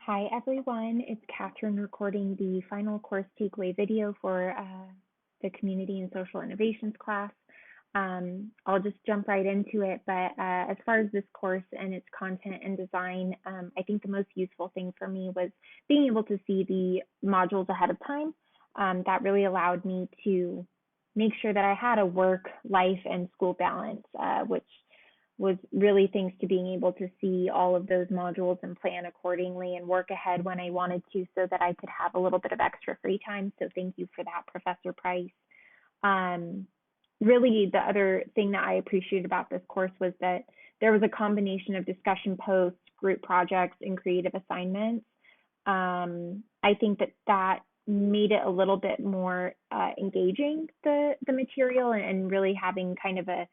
Hi everyone, it's Katherine recording the final course takeaway video for the Community and Social Innovations class. I'll just jump right into it, but as far as this course and its content and design, I think the most useful thing for me was being able to see the modules ahead of time. That really allowed me to make sure that I had a work, life, and school balance, which was really thanks to being able to see all of those modules and plan accordingly and work ahead when I wanted to so that I could have a little bit of extra free time. So thank you for that, Professor Price. Really, the other thing that I appreciated about this course was that there was a combination of discussion posts, group projects, and creative assignments. I think that made it a little bit more engaging, the material, and really having kind of a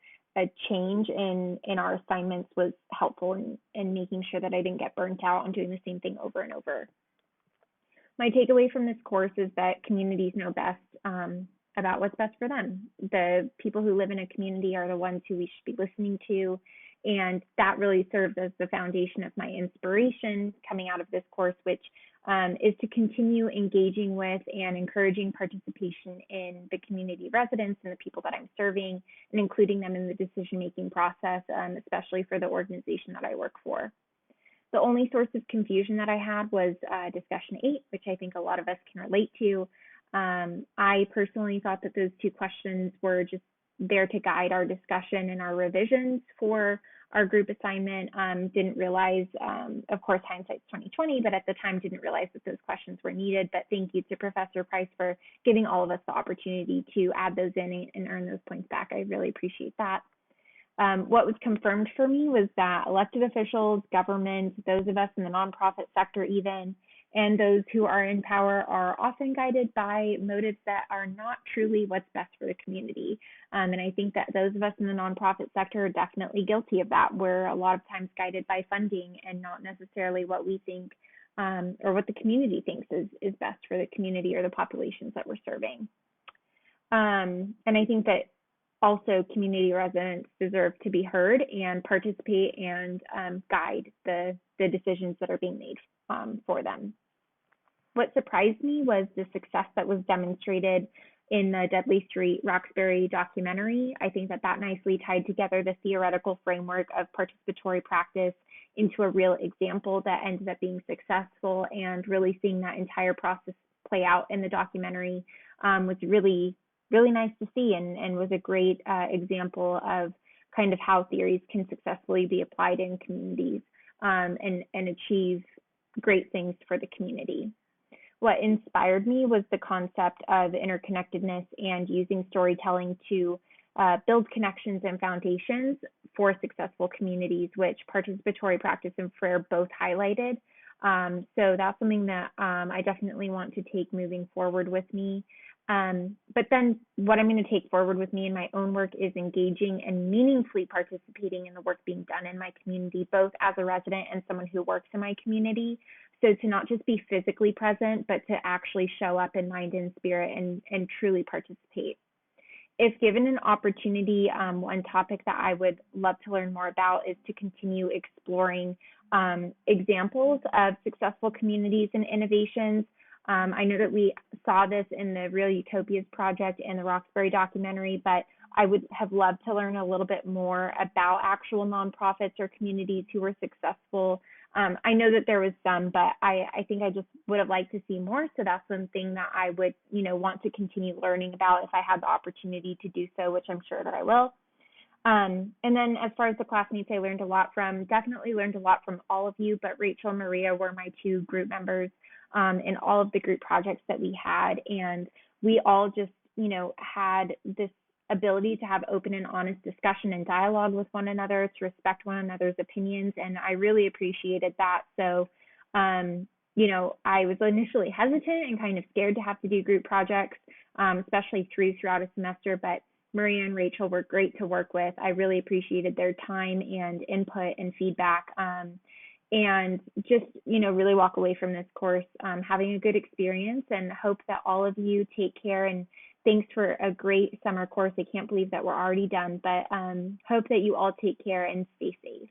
change in our assignments was helpful in making sure that I didn't get burnt out on doing the same thing over and over. My takeaway from this course is that communities know best about what's best for them. The people who live in a community are the ones who we should be listening to, and that really serves as the foundation of my inspiration coming out of this course, which is to continue engaging with and encouraging participation in the community residents and the people that I'm serving, and including them in the decision-making process, especially for the organization that I work for. The only source of confusion that I had was discussion 8, which I think a lot of us can relate to. I personally thought that those two questions were just there to guide our discussion and our revisions for our group assignment. Didn't realize, of course, hindsight's 2020, but at the time didn't realize that those questions were needed. But thank you to Professor Price for giving all of us the opportunity to add those in and earn those points back. I really appreciate that. What was confirmed for me was that elected officials, government, those of us in the nonprofit sector even, and those who are in power are often guided by motives that are not truly what's best for the community. And I think that those of us in the nonprofit sector are definitely guilty of that. We're a lot of times guided by funding and not necessarily what we think or what the community thinks is best for the community or the populations that we're serving. And I think that also community residents deserve to be heard and participate and guide the decisions that are being made for them. What surprised me was the success that was demonstrated in the Dudley Street Roxbury documentary. I think that nicely tied together the theoretical framework of participatory practice into a real example that ended up being successful, and really seeing that entire process play out in the documentary was really nice to see, and was a great example of kind of how theories can successfully be applied in communities and achieve great things for the community. What inspired me was the concept of interconnectedness and using storytelling to build connections and foundations for successful communities, which participatory practice and prayer both highlighted. So that's something that I definitely want to take moving forward with me. But then what I'm going to take forward with me in my own work is engaging and meaningfully participating in the work being done in my community, both as a resident and someone who works in my community. So to not just be physically present, but to actually show up in mind and spirit and truly participate. If given an opportunity, one topic that I would love to learn more about is to continue exploring examples of successful communities and innovations. I know that we saw this in the Real Utopias project and the Roxbury documentary, but I would have loved to learn a little bit more about actual nonprofits or communities who were successful. I know that there was some, but I think I just would have liked to see more. So that's something that I would, want to continue learning about if I had the opportunity to do so, which I'm sure that I will. And then as far as the classmates I definitely learned a lot from all of you, but Rachel and Maria were my two group members in all of the group projects that we had. And we all just, had this ability to have open and honest discussion and dialogue with one another, to respect one another's opinions. And I really appreciated that. So, I was initially hesitant and kind of scared to have to do group projects, especially throughout a semester, but Maria and Rachel were great to work with. I really appreciated their time and input and feedback. And just, really walk away from this course having a good experience, and hope that all of you take care. And thanks for a great summer course. I can't believe that we're already done, but hope that you all take care and stay safe.